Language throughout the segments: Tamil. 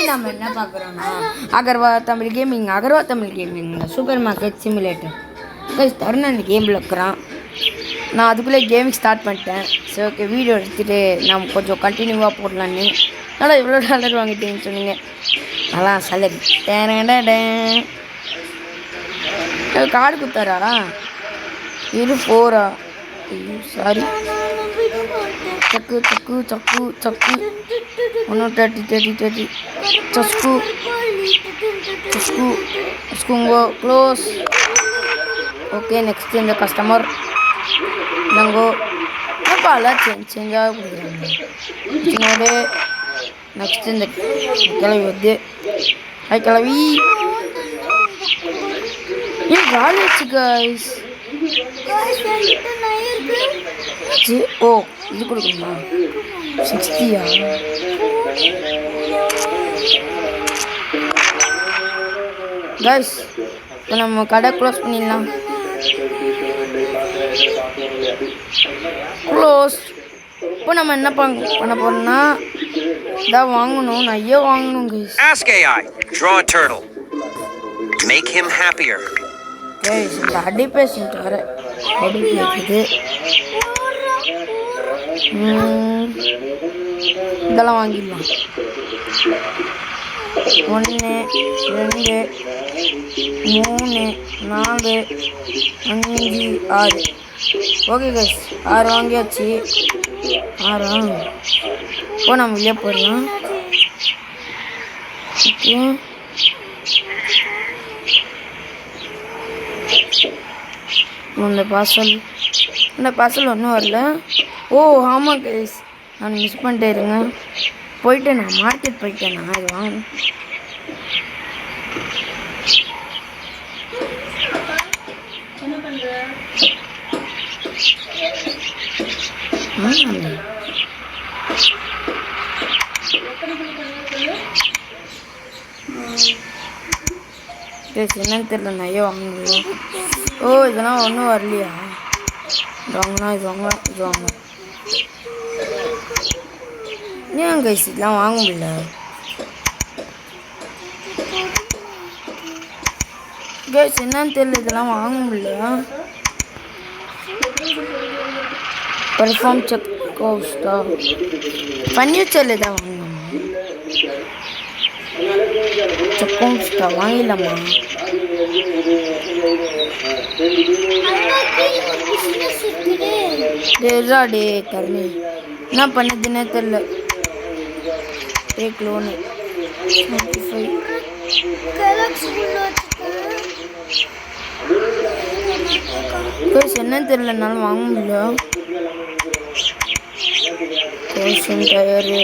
நம்ம என்ன பார்க்குறோன்னா அகர்வா Tamil gaming super market simulator guys Tarun அந்த கேமில் இருக்கிறான். நான் அதுக்குள்ளே கேமிங் ஸ்டார்ட் பண்ணிட்டேன். சரி ஓகே வீடியோ எடுத்துகிட்டு நம்ம கொஞ்சம் கண்டினியூவாக போடலான்னு. நல்லா இவ்வளோ டாலர் வாங்கிட்டேன்னு சொன்னீங்க. நல்லா சலரி கார்டு கொடுத்தாரா இது 4 ஐயோ சாரி சக்கு 130 சஸ்குங்கோ க்ளோஸ். ஓகே நெக்ஸ்ட் இந்த கஸ்டமர் நங்கோ எல்லாம் சேஞ்சாக கொடுக்குறாங்க. நெக்ஸ்ட் இந்த கிளவி வந்து ஹை கிளவி ஏன் காலி வச்சு கைஸ். ஓ இது கொடுக்கணுமா 60யா? கைஸ் இப்போ நம்ம கடை க்ளோஸ் பண்ணிடலாம். க்ளோஸ். இப்போ நம்ம என்ன பண்ண போறோம்னா இதான் வாங்கணும். நிறைய வாங்கணும் guys. Ask AI. Draw a turtle. Make him happier. Guys இந்த அடி பேசிட்டு வர அடி பேசுது. இதெல்லாம் வாங்கிடலாம். 1 2 3 4 5 6. ஓகே கைஸ் 6 வாங்கியாச்சு. 6 இப்போ நம்ம வெளியே போயிடலாம். ஓகே இந்த பார்சல் ஒன்றும் வரல. ஓ ஆமாம் கைஸ் நான் மிஸ் பண்ணிட்டே இருங்க. போயிட்டேன் நான் மார்க்கெட் போயிட்டேன். நான் இது வாங்க என்னன்னு தெரியல. நிறைய வாங்கணும். ஓ இதெல்லாம் ஒன்றும் வரலையா? இது வாங்கலாம். ஏன் கைஸ் இதெல்லாம் வாங்க முடியல? கைஸ் என்னன்னு தெரியல, இதெல்லாம் வாங்க முடியல. பெர்ஃபார்ம் செக் கோஸ்டா பன்னியூச்சல் இதான் வாங்கணும். செக்கோஸ்டா வாங்கிடலாமா? டே கருணி என்ன பண்ணதுன்னே தெரியல. டேக் லோனு 95 என்னன்னு தெரியல, என்னாலும் வாங்க முடியல. டயரு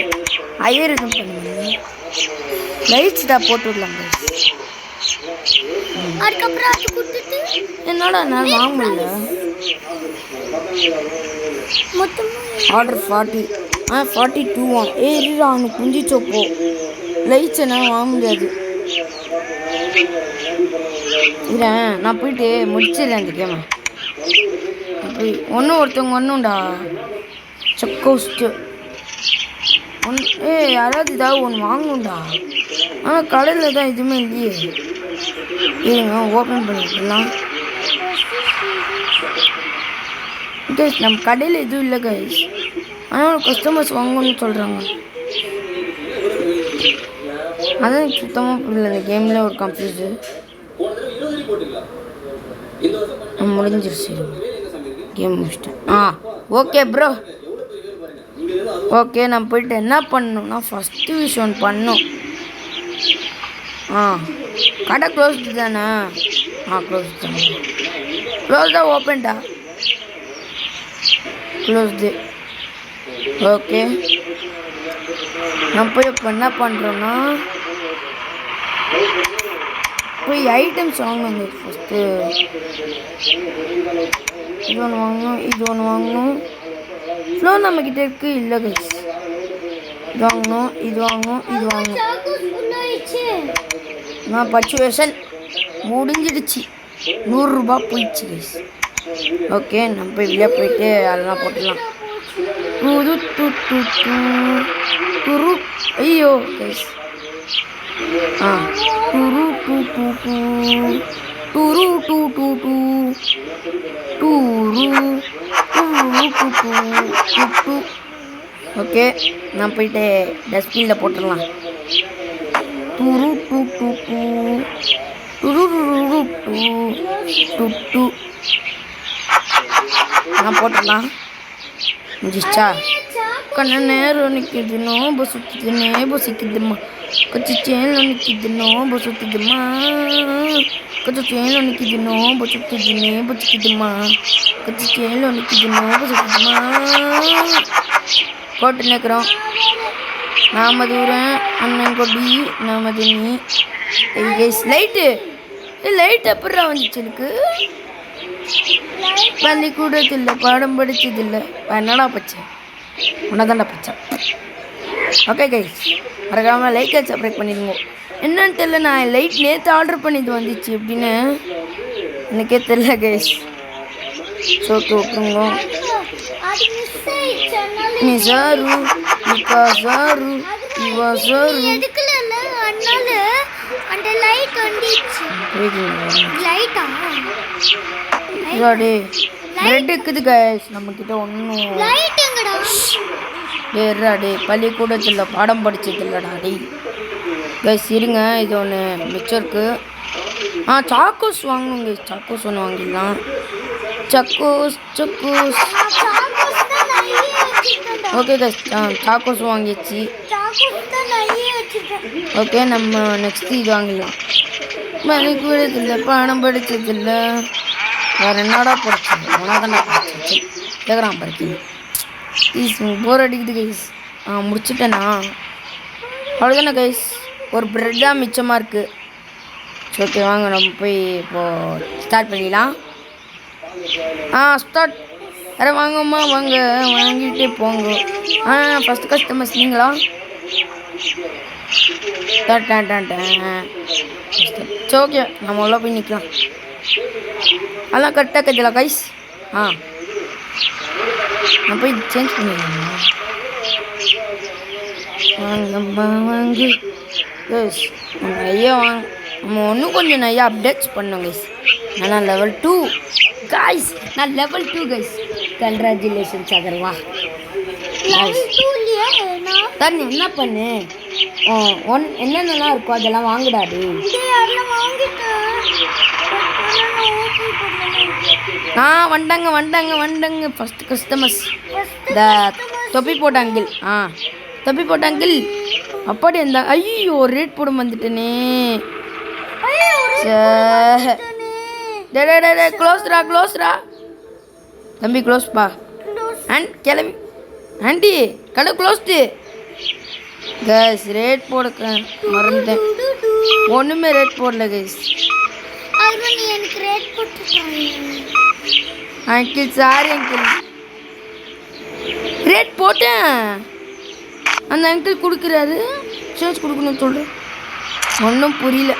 ஐயர் எதுவும் பண்ணுங்க. லைட்ஸ் தான் போட்டு விடலாம். என்னோட என்னால் வாங்க முடியல. ஆர்டர் 40 42 இருடா அவனுக்கு குஞ்சிச்சோப்போ. லைட்ஸ் என்னால் வாங்க முடியாது. இல்லைன் நான் போயிட்டு முடிச்சிடறேன் அந்த கேமை. ஒருத்தவங்க ஒன்றுண்டா செக்கோஸ்ட்டு யாராவது ஏதாவது ஒன்று வாங்கணுண்டா. ஆனால் கடையில் தான் எதுவுமே இல்லையே. இருங்க ஓப்பன் பண்ணிக்கலாம். கைஸ் நம்ம கடையில் எதுவும் இல்லை கைஸ். ஆனால் கஸ்டமர்ஸ் வாங்கணும்னு சொல்கிறாங்க. அதான் சுத்தமாக புரியல. இந்த கேமில் ஒரு கன்ஃபியூஸு முடிஞ்சிருச்சு. கேம் முடிச்சிட்டேன். Okay bro. ஓகே நான் போயிட்டு என்ன பண்ணணும்னா ஃபஸ்ட்டு விஷயம் பண்ணணும். கடை க்ளோஸ்டு தானே? க்ளோஸ்டா ஓப்பன்டா? க்ளோஸ்டு. ஓகே நான் போய் இப்போ என்ன பண்ணுறோன்னா போய் ஐட்டம்ஸ் வாங்கணும். ஃபஸ்ட்டு இது ஒன்று வாங்கணும். ஃப்ளோ நம்மக்கிட்ட இருக்கு இல்லை கைஸ். இது வாங்கணும். நான் பச்சுவேஷன் முடிஞ்சிடுச்சு. 100 ரூபாய் போயிடுச்சு கைஸ். ஓகே நம்ம போய் வெளியே போயிட்டு அதெல்லாம் போட்டுடலாம். ஐயோ கைஸ் ஆ டூரு டூ டூ டூ டூரு டூ டூ டூ டூரு டூரு டூ டூ டூ. ஓகே, நான் போயிட்டு டஸ்ட்பினில் போட்டுடலாம். டூரு டூ டூ டூ டூரு டூ டூ டூ. நான் போட்டுடலாம். முடிச்சா கண்ண நேரம் நிற்கிது நோம்பு சுற்றுது நேபு சிக்குதுமா கச்சி சேனில் நிற்கிது நோம்பு சுற்றுதுமா கச்சி சேனில் நிற்கிது நோம்பு சுற்றுது நேபு சிக்குதுமா கச்சி சேனில் நிற்கிது நோம்பு சுற்றுதுமா. போட்டு நிற்கிறோம். நாம தூரம் அண்ணன் கொடி நாமது நீ. லைட்டு லைட் எப்படா வந்துச்சு எனக்கு? பள்ளிக்கூடத்தில் பாடம் படிச்சதில்லை. என்னடா பச்சேன் உன்னதாண்டா பச்சேன். ஓகே கைஸ், மறக்காமல் லைக்கை சப்ஸ்கிரைப் பண்ணிடுங்க. என்னன்னு தெரியல, நான் லைட் நேற்று ஆர்டர் பண்ணிது வந்துச்சு அப்படின்னு எனக்கே தெரியல கைஸ். சோக்கு விட்டுருங்க. நீ சாரு நிக்கா சாரு இவா சாரு பிரெட் இருக்குது கைஸ் நம்ம கிட்ட. ஒன்றும் டே பள்ளிக்கூடத்தில் பாடம் படிச்சது இல்லைடா டே கைஸ். இருங்க, இது ஒன்று மிச்சம் இருக்கு. சாக்கோஸ் வாங்கணும் கைஸ். சாக்கோஸ் ஒன்று வாங்கிடலாம். Chocos Chocos. Okay guys, Chocos வாங்கிடுச்சு. ஓகே, நம்ம நெக்ஸ்ட் இது வாங்கிடலாம். பள்ளிக்கூடத்தில் பாடம் படிச்சதில்லை. வேறு என்னடா படிச்சது? உனதாண்டா படிச்சு கேட்குறான் படிக்கணும். கைஸ் போர் அடிக்குது கைஸ். முடிச்சுட்டேண்ணா, அவ்வளோதானே கைஸ். ஒரு ப்ரெட் தான் மிச்சமாக இருக்குது. ஓகே வாங்க நம்ம போய் இப்போது ஸ்டார்ட் பண்ணிடலாம். ஸ்டார்ட். வாங்கம்மா வாங்க, வாங்கிட்டே போங்க. ஃபஸ்ட்டு கஸ்டமர்ஸ் நீங்களா? சரி ஓகே, நம்ம உள்ள போய் நிற்கலாம். அதெல்லாம் கரெக்டாக கட்டல கைஸ். நான் போய் சேஞ்ச் பண்ணிடுறேன். வாங்கம்மா வாங்க கைஸ். நம்ம ஐயா வாங்க. நம்ம இன்னும் கொஞ்சம் நிறையா அப்டேட்ஸ் பண்ணோம் கைஸ். நான் லெவல் 2 கைஸ். நான் லெவல் 2 கைஸ். கங்க்ராச்சுலேஷன்ஸ் அகர்வா. தண்ணி என்ன பண்ணு என்னென்னலாம் இருக்கோ அதெல்லாம் வாங்குடாது. வண்டாங்க வண்டாங்க வண்டாங்க. ஃபஸ்ட்டு கஸ்டமர்ஸ் இந்த தொப்பி போட்டாங்கில். தொப்பி போட்டாங்கில் அப்படி இருந்தா. ஐயோ ரேட் போட வந்துட்டேனே. க்ளோஸ்ரா க்ளோஸ்ரா தம்பி க்ளோஸ்ப்பா. கிளம்பி ஆண்டி கடை க்ளோஸ்டு கைஸ். ரேட் போட மறந்துட்டேன். ஒன்றுமே ரேட் போடல guys. Uncle sorry uncle. Rate போட்டேன். அந்த அங்கிள் கொடுக்குறாரு. சேஞ்ச் கொடுக்கணும்னு சொல்கிறேன். ஒன்றும் புரியல.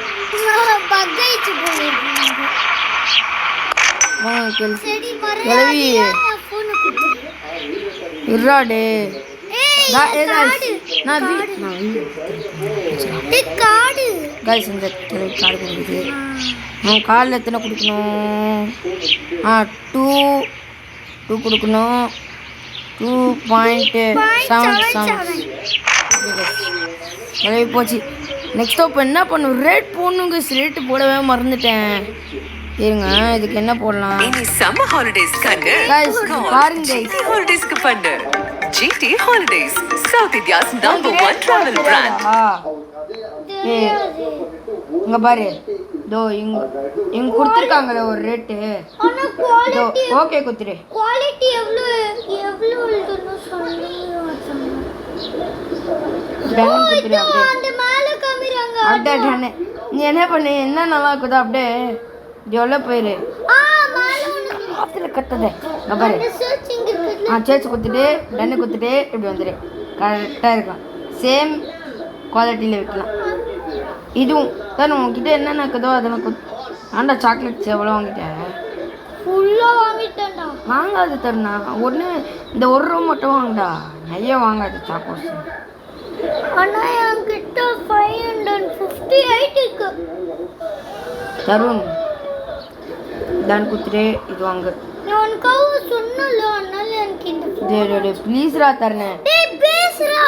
அங்கிள் கிளவி இராடே. கைஸ் இந்த கிளவி கார்டு கொடுக்குது. கார்டில் எத்தனை கொடுக்கணும்? 2 கொடுக்கணும். 2.77 கிளவி போச்சு. நெக்ஸ்ட் இப்போ என்ன பண்ணும்? ரேட் போடணுங்க. ரேட்டு போடவே மறந்துட்டேன். இருங்க, இதுக்கு என்ன போடலாம்? சம்மர் ஹாலிடேஸ் கண்ணு கைஸ் பாருங்க கைஸ். ஹாலிடேஸ்க்கு பண்ணு GT Holidays, South India's #1 travel brand. இங்க பாரு, தோ இங்க கொடுத்துருக்காங்களே ஒரு ரேட்டு. ஓகே குத்துரு. குவாலிட்டி எவ்வளோ இருக்குன்னு சொல்லுங்க. அந்த மேல காமிறாங்க. அடடே, நீ என்ன பண்ணு? என்ன நல்லா இருக்குதோ அப்படியே ஜொல்ல போயிரு. ஆத்துல கட்டதே இங்க பாரு. சேச்சு குத்துட்டு டன்னு குத்துட்டு இப்படி வந்துடு. கரெக்டாக இருக்கும். சேம் குவாலிட்டியில் வைக்கலாம். இதுவும் தான் உங்ககிட்ட என்னென்ன இருக்குதோ அதெல்லாம் ஆண்டா. சாக்லேட்ஸ் எவ்வளோ வாங்கிட்டேன்? ஃபுல்லாக வாங்கிட்டேன்டா. வாங்காது தருணா. ஒன்று இந்த ஒரு ரூம் மட்டும் வாங்கடா. நிறைய வாங்காது சாக்கோஸ். ஆனால் என்கிட்ட 550 இருக்கு. தருண் தான் குத்துரு இது வாங்க. நான் உனக்காக சொன்னல, அதனால எனக்கு இந்த டேய் ப்ளீஸ்ரா தரணேன். டேய் பேசுறா.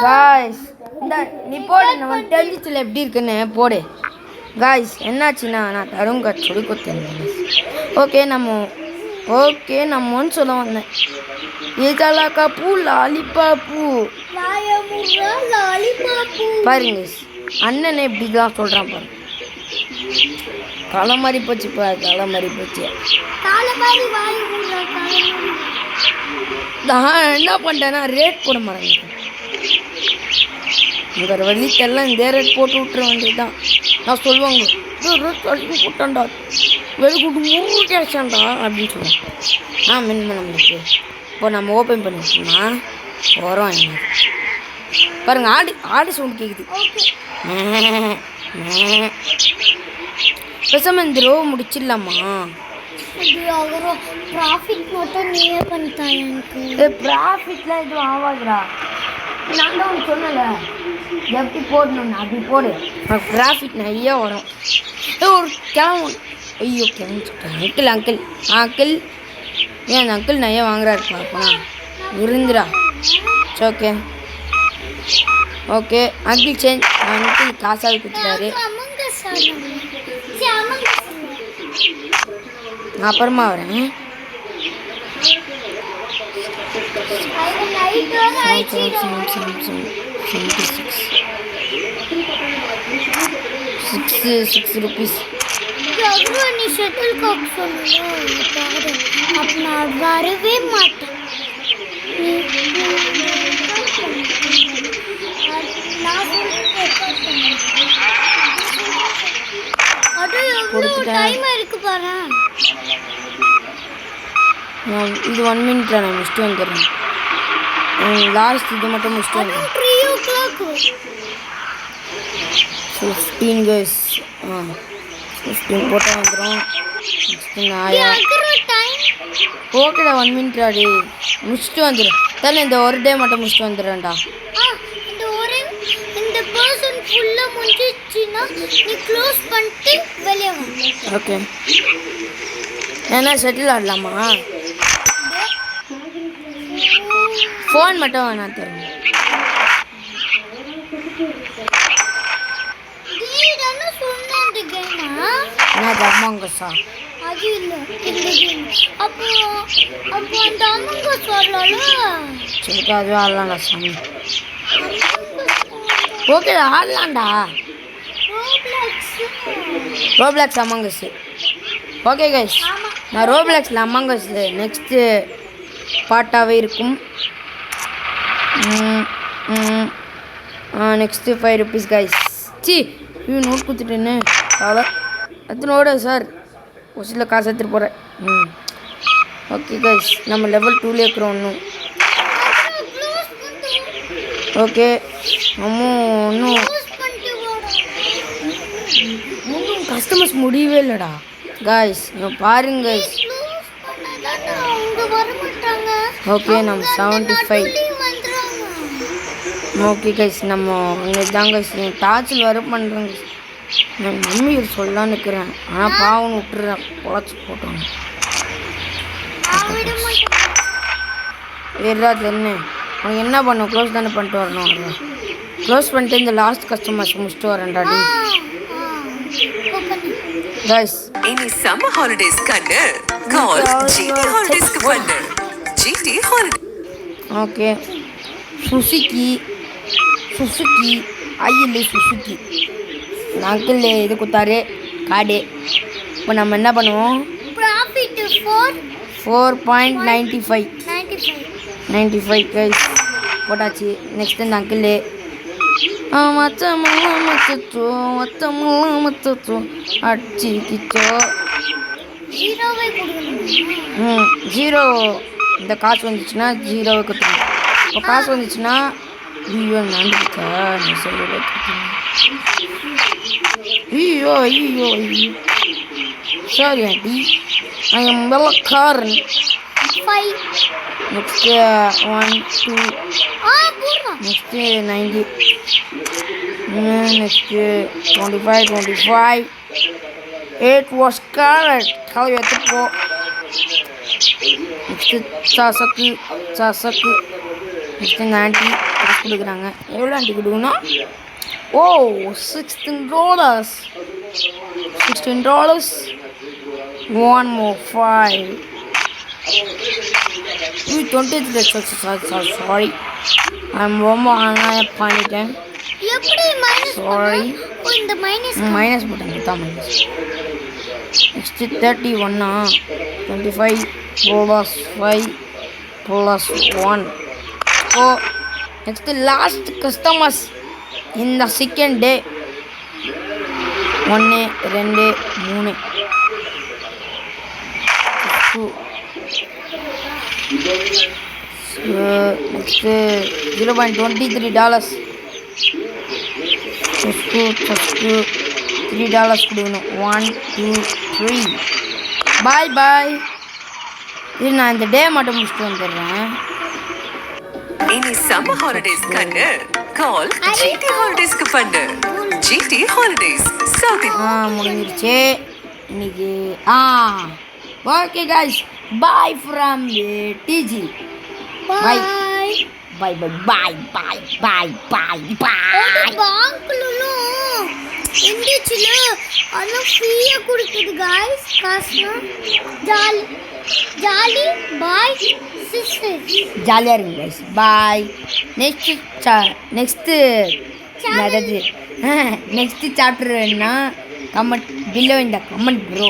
காய்ஸ் இந்த நீ போடு, நம்ம தெரிஞ்சிச்சுல எப்படி இருக்குன்னு போடு. காய்ஸ் என்னாச்சுன்னா நான் தருண் கார்டு சொல்லி கொடுத்தேன். ஓகே நம்மன்னு சொல்ல வந்தேன். இதழாக்கா பூ லாலிபாப்பு வாயமுறா லாலிபாப்பு. பாருங்க அண்ணனை இப்படிதான் சொல்கிறான் பாருங்க. களை மாதிரி போச்சு கால மாதிரி வாயமுறா கால. நான் என்ன பண்ணிட்டேன்னா ரேட் போட மாட்டேன். உங்கள் வள்ளிக்கெல்லாம் இந்த ரேட் போட்டு விட்டுற வேண்டியதுதான். நான் சொல்லுவாங்க ரேட் வரைக்கும் போட்டான்டா வெளிக்கூட்டு 3 கேஷாண்டா அப்படின்னு சொல்லுவேன். மின் நம்மளுக்கு இப்போ நம்ம ஓப்பன் பண்ணிட்டோம்னா வரோம். என்ன பாருங்க ஆடு சவுண்ட் கேட்குது. பேசாம இந்த ரோ முடிச்சிடலாமா? இது அவரோ ப்ராஃபிட் மட்டும் நீயே பண்ணிட்டா எனக்கு. ப்ராஃபிட்லாம் எதுவும் ஆகாதுடா. நான் தான் உனக்கு சொன்னல எப்படி போடணும்னு அப்படி போடு. உனக்கு ப்ராஃபிட் நிறைய வரும். ஒரு கிளம்பு. ஐயோ கிளம்பு சொல்கிறேன். அங்கிள் ஏன் அந்த அங்கிள் நிறைய வாங்குறாரு பார்ப்போனா இருந்துடா. Okay uncle change. அங்கிள் காசாக கொடுத்துட்டாரு. நான் அப்புறமா வரேன். Six rupees. நீ ஷட்டில் காக் சொன்ன அப்போ நான் வரவே மாட்டேன். அது எவ்வளோ டைம் இருக்கு பாரு. இது 1 மினிட்ல நான் முடிச்சுட்டு வந்துடுறேன். லாஸ்ட் இது மட்டும் முடிச்சுட்டு வந்துடுறேன். 3 o'clock 15 guys. 15 போட்டால் வந்துடும். ஓகேடா 1 மினிட் ஆடி முடிச்சுட்டு வந்துடும். தானே இந்த ஒரு டே மட்டும் முடிச்சுட்டு வந்துடுறேன்டா. இந்த பர்சன் ஃபுல்லாக முடிஞ்சிச்சுன்னா நீ க்ளோஸ் பண்ணிட்டு வெளியே வா. ஓகே ஏன்னா ஷட்டில் ஆடலாமா? ஃபோன் மட்டும் வேணாம் தருங்க. என்ன அம்மாங்கஸா? அது இல்லை இந்த கேம். அப்போ அந்த அம்மங்கஸ் வரலாம்ல. சரி அதுவே ஆடலாம்டா சாமி. ஓகேடா ஆடலாம்டா. ரோப்ளாக்ஸ் அம்மங்கஸ். ஓகே கைஸ் நான் ரோப்ளாக்ஸில் அம்மங்கஸ் நெக்ஸ்ட்டு பார்ட்டாகவே இருக்கும். Next 5 rupees guys. நோட் கொடுத்துட்டேன்னு அதான் எத்தனோட சார் ஒசியில் காசு எடுத்துகிட்டு போகிறேன். ஓகே கைஸ் நம்ம லெவல் 2ல இருக்கிறோம் இன்னும். ஓகே இன்னும் கஸ்டமர்ஸ் முடியவே இல்லைடா கைஸ். பாருங்க கைஸ். ஓகே நம்ம 75. ஓகே கைஸ் நம்ம இதாங்க டார்ச்சல் வர பண்ணுறேங்க. நான் மம்மி சொல்லலான்னு இருக்கிறேன். ஆனால் பாவம் விட்டுறேன் பொழைச்சி போட்டோங்க. வேறு என்ன உனக்கு என்ன பண்ணும்? க்ளோஸ் தானே பண்ணிட்டு வரணும். க்ளோஸ் பண்ணிட்டு இந்த லாஸ்ட் கஸ்டமர்ஸ் முடிச்சுட்டு வரேன்டா டி கைஸ். இனி சம்மர் ஹாலிடேஸ் கண்ணு கால் ஜிடி ஹாலிடேஸ்க்கு பண்ணு. ஜிடி ஹாலிடே. ஓகே சுசுக்கி ஐயில் சுசுக்கி அங்கிள் இது கொடுத்தாரு கார்டு. இப்போ நம்ம என்ன பண்ணுவோம்? ப்ராஃபிட் 4.95 கைஸ் போட்டாச்சு. நெக்ஸ்ட் இந்த அங்கிள் மச்சோ அடிச்சிக்கிச்சோ. 0 இந்த காசு வந்துச்சுன்னா 0 கொடுத்துருங்க. இப்போ காசு வந்துச்சுன்னா ஐயோ நண்டுக்கா நான் சொல்ல. ஐயோ சாரி ஆண்டி ஐ எம் வெள்ளக்காரன். Next 1 2 next 90 next 25. It was correct. கலவை எடுத்துப்போ. நெக்ஸ்ட்டு சாசக்கு. நெக்ஸ்ட்டு இந்த ஆண்டி கொடுக்குறாங்க. எவ்வளோ ஆண்டி கொடுக்கணும்? ஓ $16. $16. One more 5. 20. Sorry. I'm ரொம்ப அநியாயம் பண்ணிட்டேன். எப்படி மைனஸ் Sorry. இந்த மைனஸ் மைனஸ் போட்டாங்க தான் மைனஸ். நெக்ஸ்ட்டு 31. 25 + 5 + 1. ஓ நெக்ஸ்ட்டு லாஸ்ட் கஸ்டமர்ஸ் இந்த செகண்ட் டே 1 2 3 நெக்ஸ்ட்டு $0.23. ஃபஸ்ட்டு $3 கொடுக்கணும். 1 2 3. பாய். இது நான் இந்த டே மட்டும் முடிச்சுட்டு வந்துடுறேன். இனி summer holidays கண்ணு call GT Holidays க்கு பண்ணு. GT Holidays South முடிஞ்சிருச்சு இன்னைக்கு. Okay guys, bye from TG. Bye Bye. பேங்க்லலாம் இருந்துச்சுல அதெல்லாம் ஃப்ரீயா கொடுக்குது गाइस காசுனா ஜாலி பாய் சிஸ்டர்ஸ் ஜாலியாக இருங்க guys. பாய். நெக்ஸ்ட்டு சாப்டர் வேணுன்னா கமெண்ட் பிலோ இந்த கமெண்ட் ப்ரோ.